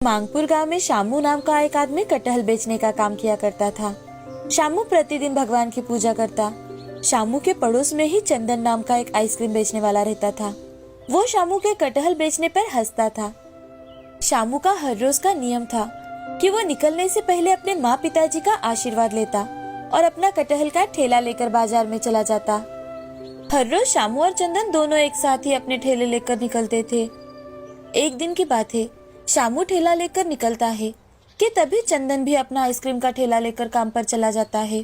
मांगपुर गांव में शामू नाम का एक आदमी कटहल बेचने का काम किया करता था। शामू प्रतिदिन भगवान की पूजा करता। शामू के पड़ोस में ही चंदन नाम का एक आइसक्रीम बेचने वाला रहता था। वो शामू के कटहल बेचने पर हंसता था। शामू का हर रोज का नियम था कि वो निकलने से पहले अपने माँ पिताजी का आशीर्वाद लेता और अपना कटहल का ठेला लेकर बाजार में चला जाता। हर रोज शामू और चंदन दोनों एक साथ ही अपने ठेले लेकर निकलते थे। एक दिन की बात है, शामू ठेला लेकर निकलता है कि तभी चंदन भी अपना आइसक्रीम का ठेला लेकर काम पर चला जाता है।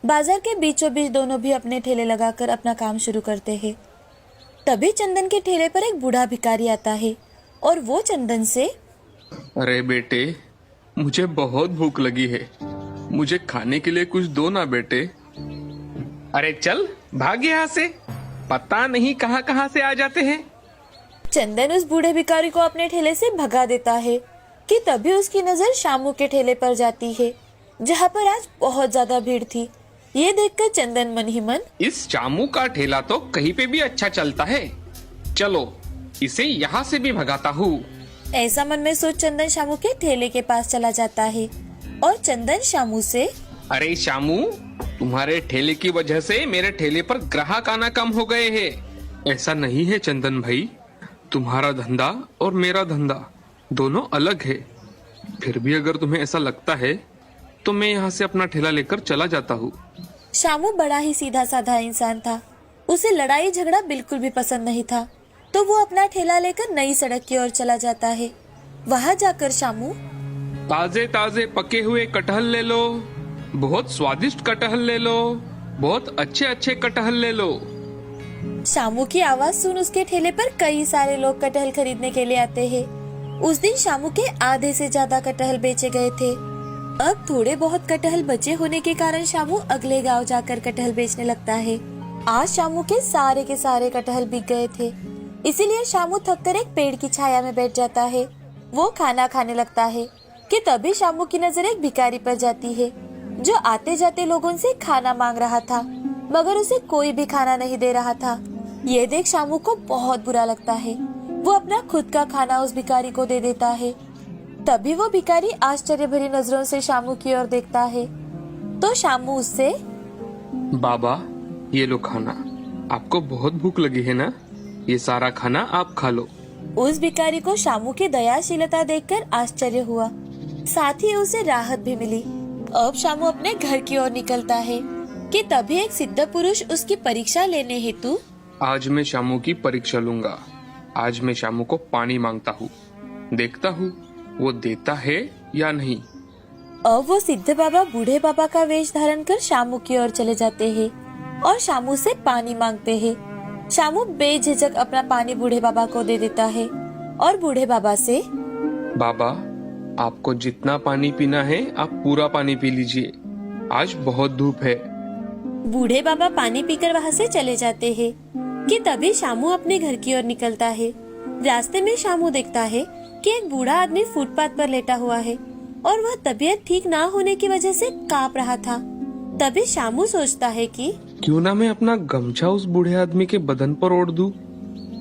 बाजार के बीचों बीच दोनों भी अपने ठेले लगाकर अपना काम शुरू करते हैं। तभी चंदन के ठेले पर एक बूढ़ा भिखारी आता है और वो चंदन से, अरे बेटे, मुझे बहुत भूख लगी है, मुझे खाने के लिए कुछ दो ना बेटे। अरे चल भाग यहाँ से, पता नहीं कहाँ कहाँ से आ जाते हैं। चंदन उस बूढ़े भिखारी को अपने ठेले से भगा देता है कि तभी उसकी नजर शामू के ठेले पर जाती है, जहाँ पर आज बहुत ज्यादा भीड़ थी। ये देखकर चंदन मन ही मन, इस शामू का ठेला तो कहीं पे भी अच्छा चलता है, चलो इसे यहाँ से भी भगाता हूँ। ऐसा मन में सोच चंदन शामू के ठेले के पास चला जाता है और चंदन शामू से, अरे शामू, तुम्हारे ठेले की वजह से मेरे ठेले पर ग्राहक आना कम हो गए हैं। ऐसा नहीं है चंदन भाई, तुम्हारा धंधा और मेरा धंधा दोनों अलग है। फिर भी अगर तुम्हें ऐसा लगता है तो मैं यहाँ से अपना ठेला लेकर चला जाता हूँ। शामू बड़ा ही सीधा साधा इंसान था। उसे लड़ाई झगड़ा बिल्कुल भी पसंद नहीं था, तो वो अपना ठेला लेकर नई सड़क की ओर चला जाता है। वहाँ जाकर शामू, ताजे ताजे पके हुए कटहल ले लो, बहुत स्वादिष्ट कटहल ले लो, बहुत अच्छे अच्छे कटहल ले लो। शामू की आवाज सुन उसके ठेले पर कई सारे लोग कटहल खरीदने के लिए आते हैं। उस दिन शामू के आधे से ज्यादा कटहल बेचे गए थे। अब थोड़े बहुत कटहल बचे होने के कारण शामू अगले गांव जाकर कटहल बेचने लगता है। आज शामू के सारे कटहल बिक गए थे, इसीलिए शामू थककर एक पेड़ की छाया में बैठ जाता है। वो खाना खाने लगता है कि तभी शामू की नजर एक भिखारी पर जाती है, जो आते जाते लोगों से खाना मांग रहा था, मगर उसे कोई भी खाना नहीं दे रहा था। ये देख शामू को बहुत बुरा लगता है। वो अपना खुद का खाना उस भिखारी को दे देता है। तभी वो भिखारी आश्चर्य भरी नजरों से शामू की ओर देखता है, तो शामू उससे, बाबा, ये लो खाना, आपको बहुत भूख लगी है ना, ये सारा खाना आप खा लो। उस भिखारी को शामू की दयाशीलता देखकर आश्चर्य हुआ, साथ ही उसे राहत भी मिली। अब शामू अपने घर की ओर निकलता है कि तभी एक सिद्ध पुरुष उसकी परीक्षा लेने हेतु, आज मैं शामू की परीक्षा लूंगा। आज मैं शामू को पानी मांगता हूँ, देखता हूँ वो देता है या नहीं। अब वो सिद्ध बाबा बूढ़े बाबा का वेश धारण कर शामू की ओर चले जाते हैं और शामू से पानी मांगते हैं। शामू बेझिझक अपना पानी बूढ़े बाबा को दे देता है और बूढ़े बाबा से, बाबा, आपको जितना पानी पीना है आप पूरा पानी पी लीजिए, आज बहुत धूप है। बूढ़े बाबा पानी पीकर वहाँ से चले जाते हैं कि तभी शामू अपने घर की ओर निकलता है। रास्ते में शामू देखता है कि एक बूढ़ा आदमी फुटपाथ पर लेटा हुआ है और वह तबीयत ठीक ना होने की वजह से कांप रहा था। तभी शामू सोचता है कि क्यों ना मैं अपना गमछा उस बूढ़े आदमी के बदन पर ओढ़ दूं,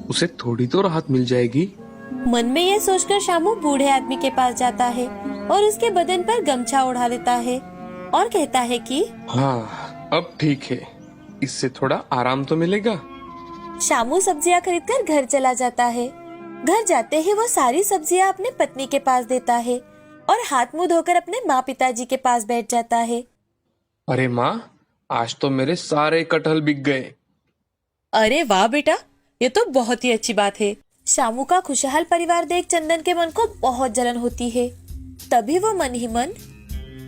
उसे थोड़ी तो राहत मिल जाएगी। मन में ये सोचकर शामू बूढ़े आदमी के पास जाता है और उसके बदन पर गमछा ओढ़ा लेता है और कहता है कि हाँ, अब ठीक है, इससे थोड़ा आराम तो मिलेगा। शामू सब्जियां खरीदकर घर चला जाता है। घर जाते ही वो सारी सब्जियां अपने पत्नी के पास देता है और हाथ मुंह धोकर अपने माँ पिताजी के पास बैठ जाता है। अरे माँ, आज तो मेरे सारे कटहल बिक गए। अरे वाह बेटा, ये तो बहुत ही अच्छी बात है। शामू का खुशहाल परिवार देख चंदन के मन को बहुत जलन होती है। तभी वो मन ही मन,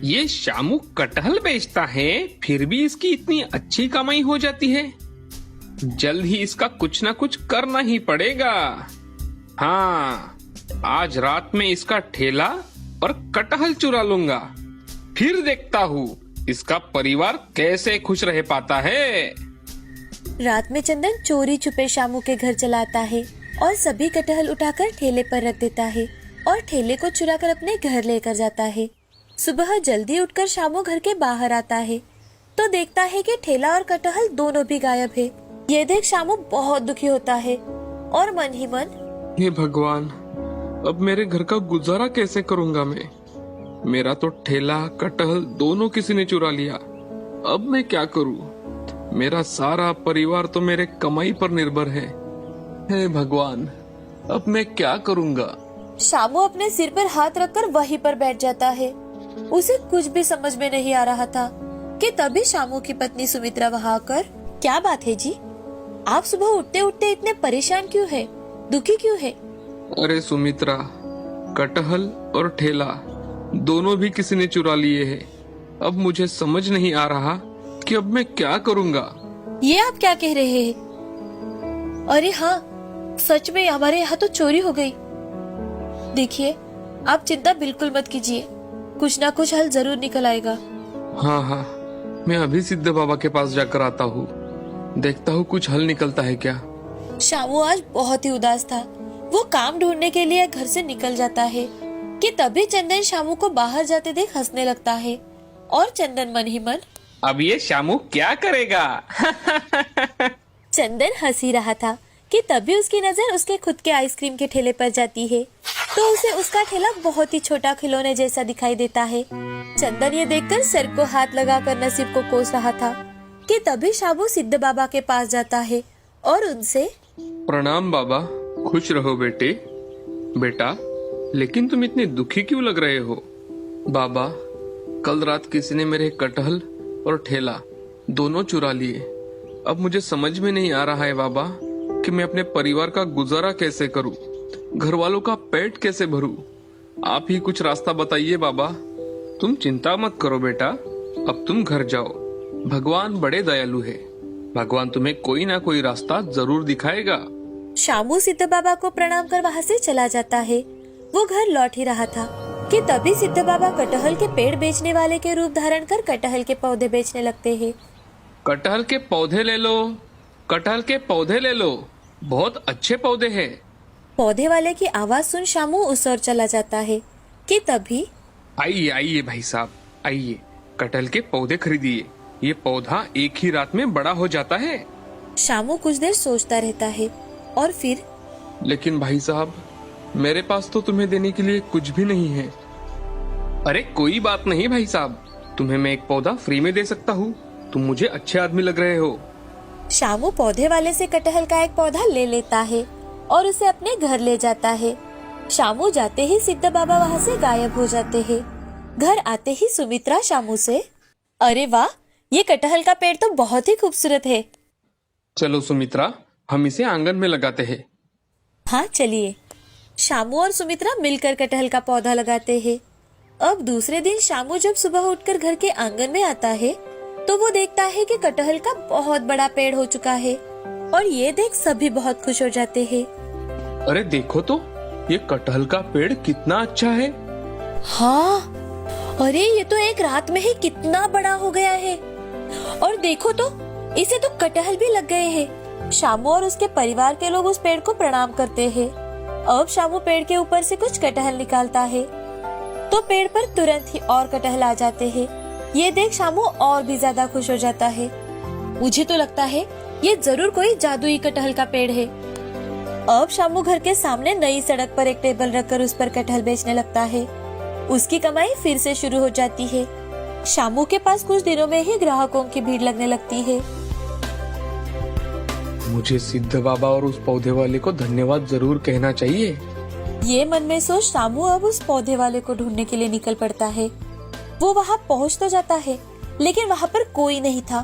ये शामू कटहल बेचता है, फिर भी इसकी इतनी अच्छी कमाई हो जाती है, जल्द ही इसका कुछ ना कुछ करना ही पड़ेगा। हाँ, आज रात में इसका ठेला और कटहल चुरा लूंगा, फिर देखता हूँ इसका परिवार कैसे खुश रह पाता है। रात में चंदन चोरी छुपे शामू के घर चला आता है और सभी कटहल उठाकर ठेले पर रख देता है और ठेले को चुराकर अपने घर लेकर जाता है। सुबह जल्दी उठकर शामू घर के बाहर आता है तो देखता है कि ठेला और कटहल दोनों भी गायब है। ये देख शामू बहुत दुखी होता है और मन ही मन, हे भगवान, अब मेरे घर का गुजारा कैसे करूंगा मैं? मेरा तो ठेला कटहल दोनों किसी ने चुरा लिया। अब मैं क्या करूं? मेरा सारा परिवार तो मेरे कमाई पर निर्भर है। हे भगवान, अब मैं क्या करूंगा? शामू अपने सिर पर हाथ रखकर वहीं पर बैठ जाता है। उसे कुछ भी समझ में नहीं आ रहा था कि तभी शामू की पत्नी सुमित्रा वहां आकर, क्या बात है जी, आप सुबह उठते उठते इतने परेशान क्यों है, दुखी क्यों है? अरे सुमित्रा, कटहल और ठेला दोनों भी किसी ने चुरा लिए हैं। अब मुझे समझ नहीं आ रहा कि अब मैं क्या करूंगा। ये आप क्या कह रहे हैं? अरे हाँ, सच में हमारे यहाँ तो चोरी हो गई। देखिए, आप चिंता बिल्कुल मत कीजिए, कुछ ना कुछ हल जरूर निकल आएगा। हाँ हाँ, मैं अभी सिद्ध बाबा के पास जाकर आता हूँ, देखता हूँ कुछ हल निकलता है क्या। शामू आज बहुत ही उदास था। वो काम ढूंढने के लिए घर से निकल जाता है कि तभी चंदन शामू को बाहर जाते देख हंसने लगता है और चंदन मन ही मन, अब ये शामू क्या करेगा? चंदन हंस ही रहा था कि तभी उसकी नजर उसके खुद के आइसक्रीम के ठेले पर जाती है तो उसे उसका ठेला बहुत ही छोटा खिलौने जैसा दिखाई देता है। चंदन ये देखकर सर को हाथ लगाकर नसीब को कोस रहा था कि तभी शामू सिद्ध बाबा के पास जाता है और उनसे, प्रणाम बाबा, खुश रहो बेटे। बेटा, लेकिन तुम इतने दुखी क्यों लग रहे हो? बाबा, कल रात किसी ने मेरे कटहल और ठेला दोनों चुरा लिए। अब मुझे समझ में नहीं आ रहा है बाबा कि मैं अपने परिवार का गुजारा कैसे करूं, घर वालों का पेट कैसे भरूं। आप ही कुछ रास्ता बताइए बाबा। तुम चिंता मत करो बेटा, अब तुम घर जाओ। भगवान बड़े दयालु है, भगवान तुम्हें कोई ना कोई रास्ता जरूर दिखाएगा। शामू सिद्ध बाबा को प्रणाम कर वहाँ से चला जाता है। वो घर लौट ही रहा था कि तभी सिद्ध बाबा कटहल के पेड़ बेचने वाले के रूप धारण कर कटहल के पौधे बेचने लगते हैं। कटहल के पौधे ले लो, कटहल के पौधे ले लो, बहुत अच्छे पौधे हैं। पौधे वाले की आवाज सुन शामू उस ओर चला जाता है कि तभी, आइए आइए भाई साहब, आइए, कटहल के पौधे खरीदिए। ये पौधा एक ही रात में बड़ा हो जाता है। शामू कुछ देर सोचता रहता है और फिर, लेकिन भाई साहब, मेरे पास तो तुम्हें देने के लिए कुछ भी नहीं है। अरे कोई बात नहीं भाई साहब, तुम्हें मैं एक पौधा फ्री में दे सकता हूँ। तुम मुझे अच्छे आदमी लग रहे हो। शामू पौधे वाले से कटहल का एक पौधा ले लेता है और उसे अपने घर ले जाता है। शामू जाते ही सिद्ध बाबा वहाँ से गायब हो जाते हैं। घर आते ही सुमित्रा शामू से, अरे वाह, ये कटहल का पेड़ तो बहुत ही खूबसूरत है। चलो सुमित्रा, हम इसे आंगन में लगाते हैं। हाँ चलिए। शामू और सुमित्रा मिलकर कटहल का पौधा लगाते हैं। अब दूसरे दिन शामू जब सुबह उठकर घर के आंगन में आता है तो वो देखता है कि कटहल का बहुत बड़ा पेड़ हो चुका है और ये देख सभी बहुत खुश हो जाते हैं। अरे देखो तो, ये कटहल का पेड़ कितना अच्छा है। हाँ, अरे ये तो एक रात में ही कितना बड़ा हो गया है। और देखो तो, इसे तो कटहल भी लग गए हैं। शामू और उसके परिवार के लोग उस पेड़ को प्रणाम करते हैं। अब शामू पेड़ के ऊपर से कुछ कटहल निकालता है तो पेड़ पर तुरंत ही और कटहल आ जाते हैं। ये देख शामू और भी ज्यादा खुश हो जाता है। मुझे तो लगता है ये जरूर कोई जादुई कटहल का पेड़ है। अब शामू घर के सामने नई सड़क पर एक टेबल रखकर उस पर कटहल बेचने लगता है। उसकी कमाई फिर से शुरू हो जाती है। शामू के पास कुछ दिनों में ही ग्राहकों की भीड़ लगने लगती है। मुझे सिद्ध बाबा और उस पौधे वाले को धन्यवाद जरूर कहना चाहिए। ये मन में सोच शामू अब उस पौधे वाले को ढूंढने के लिए निकल पड़ता है। वो वहाँ पहुँच तो जाता है लेकिन वहाँ पर कोई नहीं था।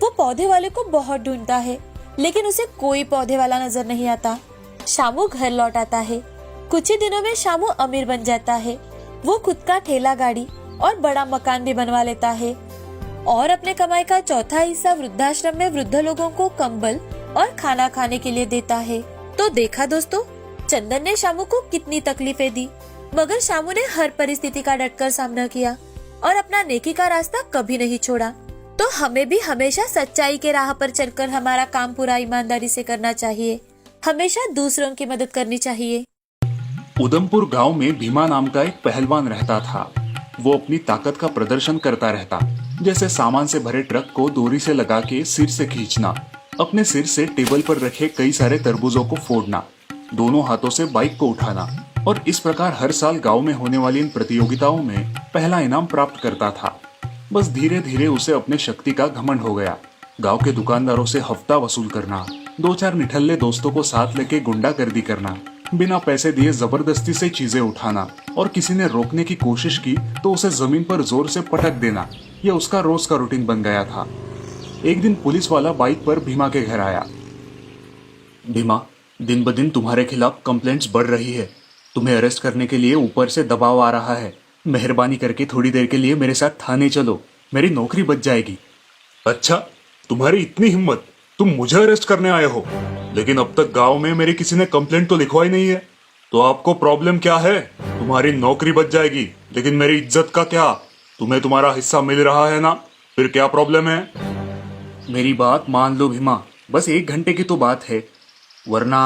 वो पौधे वाले को बहुत ढूंढता है लेकिन उसे कोई पौधे वाला नजर नहीं आता। शामू घर लौट आता है। कुछ ही दिनों में शामू अमीर बन जाता है। वो खुद का ठेला गाड़ी और बड़ा मकान भी बनवा लेता है और अपने कमाई का चौथा हिस्सा वृद्धाश्रम में वृद्ध लोगों को कंबल और खाना खाने के लिए देता है। तो देखा दोस्तों, चंदन ने शामू को कितनी तकलीफें दी, मगर शामू ने हर परिस्थिति का डटकर सामना किया और अपना नेकी का रास्ता कभी नहीं छोड़ा। तो हमें भी हमेशा सच्चाई के राह पर चलकर हमारा काम पूरा ईमानदारी से करना चाहिए। हमेशा दूसरों की मदद करनी चाहिए। उधमपुर गांव में भीमा नाम का एक पहलवान रहता था। वो अपनी ताकत का प्रदर्शन करता रहता, जैसे सामान से भरे ट्रक को डोरी से लगा के सिर से खींचना, अपने सिर से टेबल पर रखे कई सारे तरबूजों को फोड़ना, दोनों हाथों से बाइक को उठाना, और इस प्रकार हर साल गांव में होने वाली इन प्रतियोगिताओं में पहला इनाम प्राप्त करता था। बस धीरे धीरे उसे अपने शक्ति का घमंड हो गया। गांव के दुकानदारों से हफ्ता वसूल करना, 2-4 निठल्ले दोस्तों को साथ लेके गुंडागर्दी करना, बिना पैसे दिए जबरदस्ती से चीजें उठाना और किसी ने रोकने की कोशिश की तो उसे जमीन पर जोर से पटक देना, यह उसका रोज का रूटीन बन गया था। एक दिन पुलिस वाला बाइक पर भीमा के घर आया। भीमा, दिन ब दिन तुम्हारे खिलाफ कंप्लेंट्स बढ़ रही है। तुम्हें अरेस्ट करने के लिए ऊपर से दबाव आ रहा है। मेहरबानी करके थोड़ी देर के लिए मेरे साथ थाने चलो, मेरी नौकरी बच जाएगी। अच्छा, तुम्हारी इतनी हिम्मत, तुम मुझे अरेस्ट करने आए हो? लेकिन अब तक गांव में मेरी किसी ने कंप्लेंट तो लिखवाई नहीं है। तो आपको प्रॉब्लम क्या है? तुम्हारी नौकरी बच जाएगी, लेकिन मेरी इज्जत का क्या? तुम्हें तुम्हारा हिस्सा मिल रहा है ना, फिर क्या प्रॉब्लम है? मेरी बात मान लो भीमा, बस 1 घंटे की तो बात है, वरना।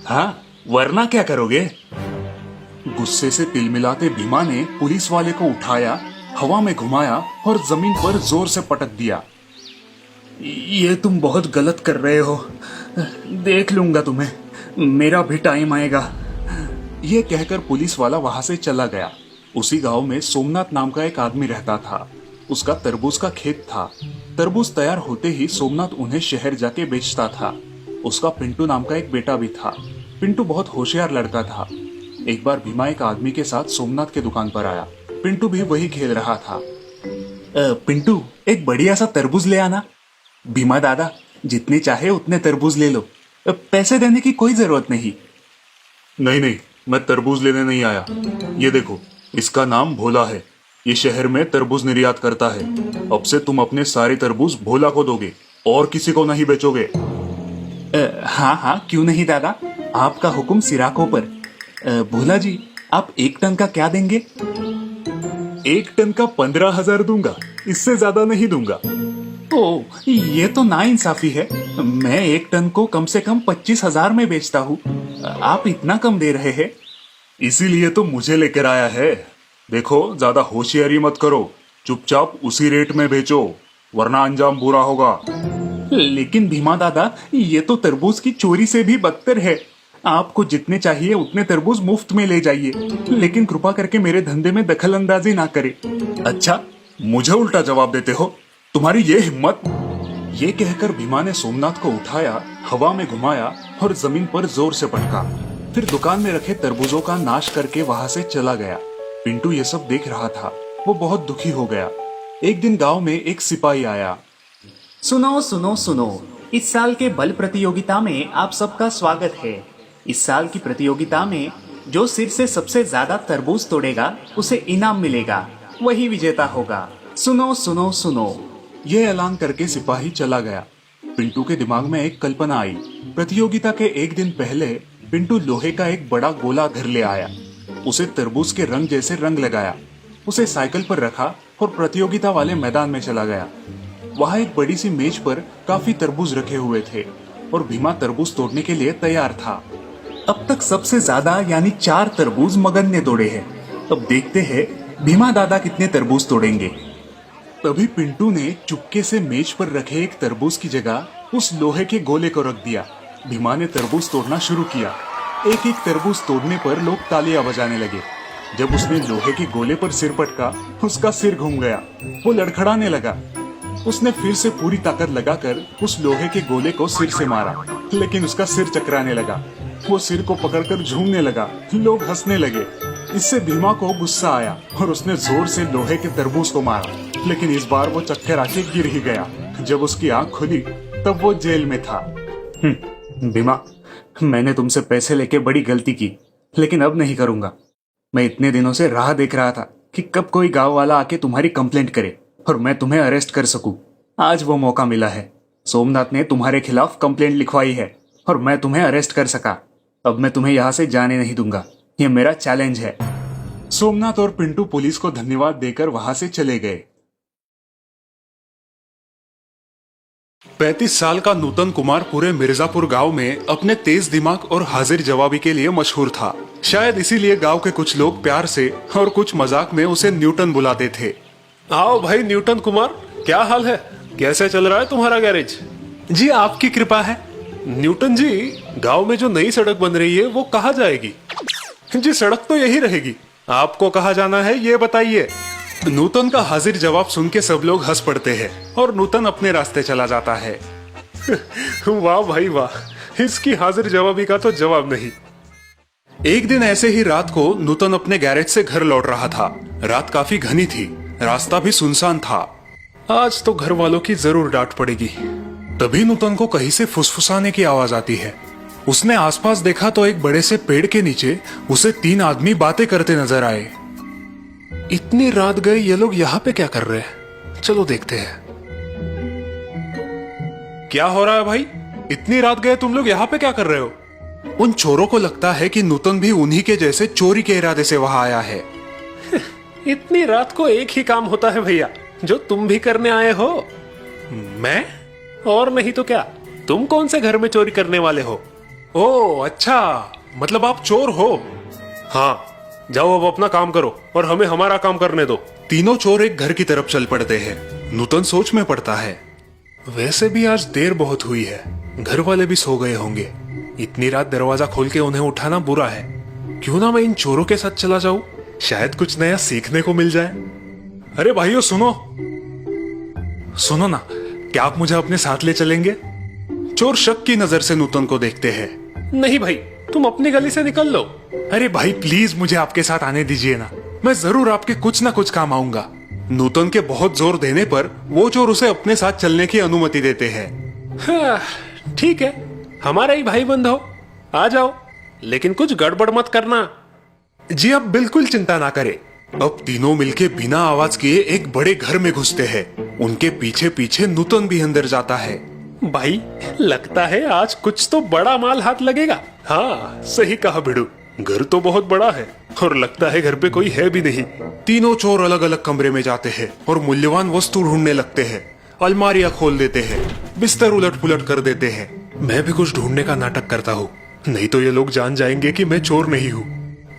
हाँ, वरना क्या करोगे? गुस्से से तिलमिलाते भीमा ने पुलिस वाले को उठाया, हवा में घुमाया और जमीन पर जोर से पटक दिया। ये तुम बहुत गलत कर रहे हो, देख लूंगा तुम्हें, मेरा भी टाइम आएगा। ये कहकर पुलिस वाला वहां से चला गया। उसी गांव में सोमनाथ नाम का एक आदमी रहता था। उसका तरबूज का खेत था। तरबूज तैयार होते ही सोमनाथ उन्हें शहर जाके बेचता था। उसका पिंटू नाम का एक बेटा भी था। पिंटू बहुत होशियार लड़का था। एक बार भीमा एक आदमी के साथ सोमनाथ के दुकान पर आया। पिंटू भी वही खेल रहा था। पिंटू, एक बढ़िया सा तरबूज ले आना। भीमा दादा, जितने चाहे उतने तरबूज ले लो, पैसे देने की कोई जरूरत नहीं। नहीं, मैं तरबूज लेने नहीं आया। ये देखो, इसका नाम भोला है। ये शहर में तरबूज निर्यात करता है। अब से तुम अपने सारे तरबूज भोला को दोगे और किसी को नहीं बेचोगे। हाँ, क्यों नहीं दादा, आपका हुक्म सिराकों पर। भोला जी, आप 1 टन का क्या देंगे? 1 टन का 15,000 दूंगा, इससे ज्यादा नहीं दूंगा। ओ, ये तो नाइंसाफी है। मैं 1 टन को कम से कम 25,000 में बेचता हूँ, आप इतना कम दे रहे हैं। इसीलिए तो मुझे लेकर आया है। देखो, ज्यादा होशियारी मत करो, चुपचाप उसी रेट में बेचो, वरना अंजाम बुरा होगा। लेकिन भीमा दादा, ये तो तरबूज की चोरी से भी बदतर है। आपको जितने चाहिए उतने तरबूज मुफ्त में ले जाइए, लेकिन कृपा करके मेरे धंधे में दखल अंदाजी ना करे। अच्छा, मुझे उल्टा जवाब देते हो? तुम्हारी ये हिम्मत? ये कहकर भीमा ने सोमनाथ को उठाया, हवा में घुमाया और जमीन पर जोर से पटका। फिर दुकान में रखे तरबूजों का नाश करके वहां से चला गया। पिंटू ये सब देख रहा था। वो बहुत दुखी हो गया। एक दिन गांव में एक सिपाही आया। सुनो सुनो सुनो, इस साल के बल प्रतियोगिता में आप सबका स्वागत है। इस साल की प्रतियोगिता में जो सिर से सबसे ज्यादा तरबूज तोड़ेगा उसे इनाम मिलेगा, वही विजेता होगा। सुनो सुनो सुनो। ये ऐलान करके सिपाही चला गया। पिंटू के दिमाग में एक कल्पना आई। प्रतियोगिता के 1 दिन पहले पिंटू लोहे का एक बड़ा गोला घर ले आया। उसे तरबूज के रंग जैसे रंग लगाया, उसे साइकिल पर रखा और प्रतियोगिता वाले मैदान में चला गया। वहां एक बड़ी सी मेज पर काफी तरबूज रखे हुए थे और भीमा तरबूज तोड़ने के लिए तैयार था। अब तक सबसे ज्यादा यानी 4 तरबूज मगन ने तोड़े हैं। अब देखते हैं भीमा दादा कितने तरबूज तोड़ेंगे। तभी पिंटू ने चुपके से मेज पर रखे एक तरबूज की जगह उस लोहे के गोले को रख दिया। भीमा ने तरबूज तोड़ना शुरू किया। एक एक तरबूज तोड़ने पर लोग तालियां बजाने लगे। जब उसने लोहे के गोले पर सिर पटका, उसका सिर घूम गया। वो लड़खड़ाने लगा। उसने फिर से पूरी ताकत लगाकर उस लोहे के गोले को सिर से मारा, लेकिन उसका सिर चकराने लगा। वो सिर को पकड़कर झूमने लगा। लोग हंसने लगे। इससे भीमा को गुस्सा आया और उसने जोर से लोहे के तरबूज को मारा, लेकिन इस बार वो चक्कर आके गिर ही गया। जब उसकी आंख खुली तब वो जेल में था। भीमा, मैंने तुमसे पैसे लेके बड़ी गलती की, लेकिन अब नहीं करूंगा। मैं इतने दिनों से राह देख रहा था कि कब कोई गांव वाला आके तुम्हारी कंप्लेंट करे और मैं तुम्हें अरेस्ट कर सकूं। आज वो मौका मिला है। सोमनाथ ने तुम्हारे खिलाफ कंप्लेंट लिखवाई है और मैं तुम्हें अरेस्ट कर सका। अब मैं तुम्हें यहाँ से जाने नहीं दूंगा, ये मेरा चैलेंज है। सोमनाथ और पिंटू पुलिस को धन्यवाद देकर वहां से चले गए। 35 साल का नूतन कुमार पूरे मिर्जापुर गांव में अपने तेज दिमाग और हाजिर जवाबी के लिए मशहूर था। शायद इसीलिए गांव के कुछ लोग प्यार से और कुछ मजाक में उसे न्यूटन बुलाते थे। आओ भाई न्यूटन कुमार, क्या हाल है? कैसे चल रहा है तुम्हारा गैरेज? जी आपकी कृपा है। न्यूटन जी, गांव में जो नई सड़क बन रही है वो कहाँ जाएगी? जी सड़क तो यही रहेगी, आपको कहाँ जाना है ये बताइए। नूतन का हाजिर जवाब सुन के सब लोग हंस पड़ते हैं और नूतन अपने रास्ते चला जाता है। वाह भाई वाह, इसकी हाजिर जवाबी का तो जवाब नहीं। एक दिन ऐसे ही रात को नूतन अपने गैरेज से घर लौट रहा था। रात काफी घनी थी, रास्ता भी सुनसान था। आज तो घर वालों की जरूर डांट पड़ेगी। तभी नूतन को कहीं से फुसफुसाने की आवाज आती है। उसने आसपास देखा तो एक बड़े से पेड़ के नीचे उसे 3 आदमी बातें करते नजर आए। इतनी रात गए ये लोग यहाँ पे क्या कर रहे हैं, चलो देखते हैं। क्या हो रहा है भाई, इतनी रात गए तुम लोग यहाँ पे क्या कर रहे हो? उन चोरों को लगता है कि नूतन भी उन्हीं के जैसे चोरी के इरादे से वहां आया है। इतनी रात को एक ही काम होता है भैया, जो तुम भी करने आए हो। मैं? और नहीं तो क्या, तुम कौन से घर में चोरी करने वाले हो? ओह अच्छा, मतलब आप चोर हो। हाँ, जाओ अब अपना काम करो और हमें हमारा काम करने दो। तीनों चोर एक घर की तरफ चल पड़ते हैं। नूतन सोच में पड़ता है, वैसे भी आज देर बहुत हुई है, घर वाले भी सो गए होंगे। इतनी रात दरवाजा खोल के उन्हें उठाना बुरा है। क्यों ना मैं इन चोरों के साथ चला जाऊं, शायद कुछ नया सीखने को मिल जाए। अरे भाइयों सुनो सुनो ना, क्या आप मुझे अपने साथ ले चलेंगे? चोर शक की नजर से नूतन को देखते हैं। नहीं भाई, तुम अपनी गली से निकल लो। अरे भाई प्लीज मुझे आपके साथ आने दीजिए ना, मैं जरूर आपके कुछ ना कुछ काम आऊंगा। नूतन के बहुत जोर देने पर वो चोर उसे अपने साथ चलने की अनुमति देते हैं। हाँ, ठीक है, हमारा ही भाई बंद हो, आ जाओ, लेकिन कुछ गड़बड़ मत करना। जी आप बिल्कुल चिंता ना करें। अब तीनों मिलके बिना आवाज किए एक बड़े घर में घुसते हैं। उनके पीछे पीछे नूतन भी अंदर जाता है। भाई लगता है आज कुछ तो बड़ा माल हाथ लगेगा। हाँ सही कहा भिड़ू, घर तो बहुत बड़ा है और लगता है घर पे कोई है भी नहीं। तीनों चोर अलग अलग कमरे में जाते हैं और मूल्यवान वस्तु ढूंढने लगते हैं। अलमारियां खोल देते हैं, बिस्तर उलट पुलट कर देते हैं। मैं भी कुछ ढूंढने का नाटक करता हूँ, नहीं तो ये लोग जान जाएंगे कि मैं चोर नहीं हूँ।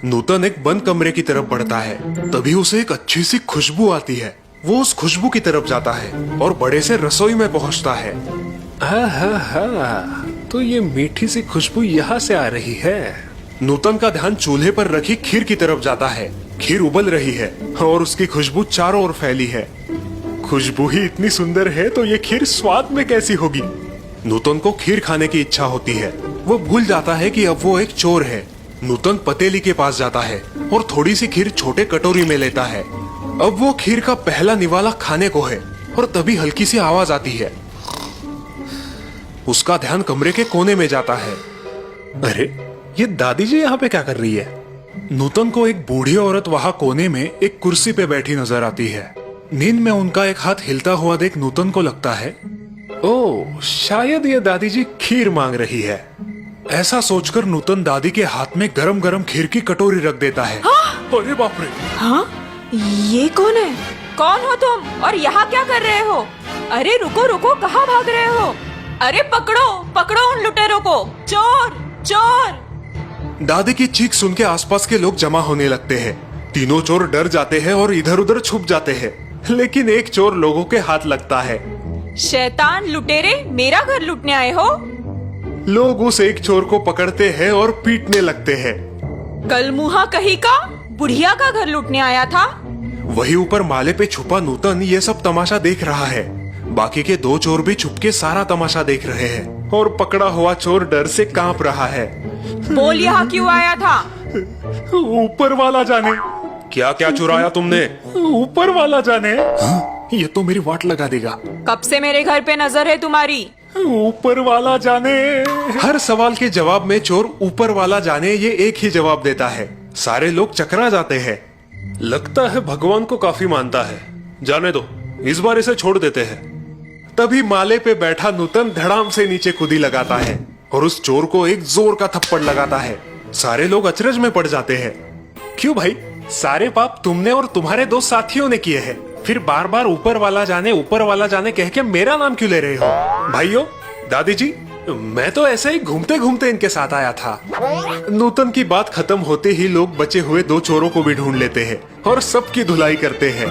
नूतन एक बंद कमरे की तरफ बढ़ता है, तभी उसे एक अच्छी सी खुशबू आती है। वो उस खुशबू की तरफ जाता है और बड़े से रसोई में पहुंचता है। तो ये मीठी सी खुशबू यहाँ से आ रही है। नूतन का ध्यान चूल्हे पर रखी खीर की तरफ जाता है। खीर उबल रही है और उसकी खुशबू चारों ओर फैली है। खुशबू ही इतनी सुंदर है तो ये खीर स्वाद में कैसी होगी? नूतन को खीर खाने की इच्छा होती है। वो भूल जाता है कि अब वो एक चोर है। नूतन पतेली के पास जाता है और थोड़ी सी खीर छोटे कटोरी में लेता है। अब वो खीर का पहला निवाला खाने को है और तभी हल्की सी आवाज आती है। उसका ध्यान कमरे के कोने में जाता है। अरे ये दादी जी यहाँ पे क्या कर रही है? नूतन को एक बूढ़ी औरत वहां कोने में एक कुर्सी पे बैठी नजर आती है। नींद में उनका एक हाथ हिलता हुआ देख नूतन को लगता है, ओह शायद ये दादी जी खीर मांग रही है। ऐसा सोचकर नूतन दादी के हाथ में गरम गरम खीर की कटोरी रख देता है। अरे बाप रे! हाँ? ये कौन है? कौन हो तुम और यहाँ क्या कर रहे हो? अरे रुको रुको, कहाँ भाग रहे हो? अरे पकड़ो पकड़ो उन लुटेरों को, चोर चोर! दादी की चीख सुन के आसपास के लोग जमा होने लगते हैं। तीनों चोर डर जाते हैं और इधर उधर छुप जाते हैं, लेकिन एक चोर लोगों के हाथ लगता है। शैतान लुटेरे, मेरा घर लूटने आए हो? लोग उस एक चोर को पकड़ते हैं और पीटने लगते हैं। कल मुहा कहीं का बुढ़िया का घर लूटने आया था। वही ऊपर माले पे छुपा नूतन ये सब तमाशा देख रहा है। बाकी के 2 चोर भी छुपके सारा तमाशा देख रहे हैं और पकड़ा हुआ चोर डर से कांप रहा है। बोल यहाँ क्यों आया था? ऊपर वाला जाने। क्या क्या चुराया तुमने? ऊपर वाला जाने। ये तो मेरी वाट लगा देगा। कब से मेरे घर पे नजर है तुम्हारी? ऊपर वाला जाने। हर सवाल के जवाब में चोर ऊपर वाला जाने ये एक ही जवाब देता है। सारे लोग चकरा जाते हैं। लगता है भगवान को काफी मानता है। जाने दो, इस बार इसे छोड़ देते हैं। तभी माले पे बैठा नूतन धड़ाम से नीचे कूदी लगाता है और उस चोर को एक जोर का थप्पड़ लगाता है। सारे लोग अचरज में पड़ जाते हैं। क्यों भाई, सारे पाप तुमने और तुम्हारे 2 साथियों ने किए हैं, फिर बार बार ऊपर वाला जाने कह के मेरा नाम क्यों ले रहे हो? भाइयों, दादी जी, मैं तो ऐसे ही घूमते घूमते इनके साथ आया था। नूतन की बात खत्म होते ही लोग बचे हुए 2 चोरों को भी ढूंढ लेते हैं और सबकी धुलाई करते हैं।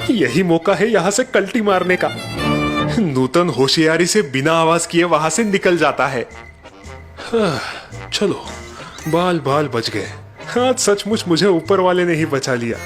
यही मौका है यहाँ से कल्टी मारने का। नूतन होशियारी से बिना आवाज किए वहां से निकल जाता है। चलो, बाल बाल बच गए, आज सचमुच मुझे ऊपर वाले ने ही बचा लिया।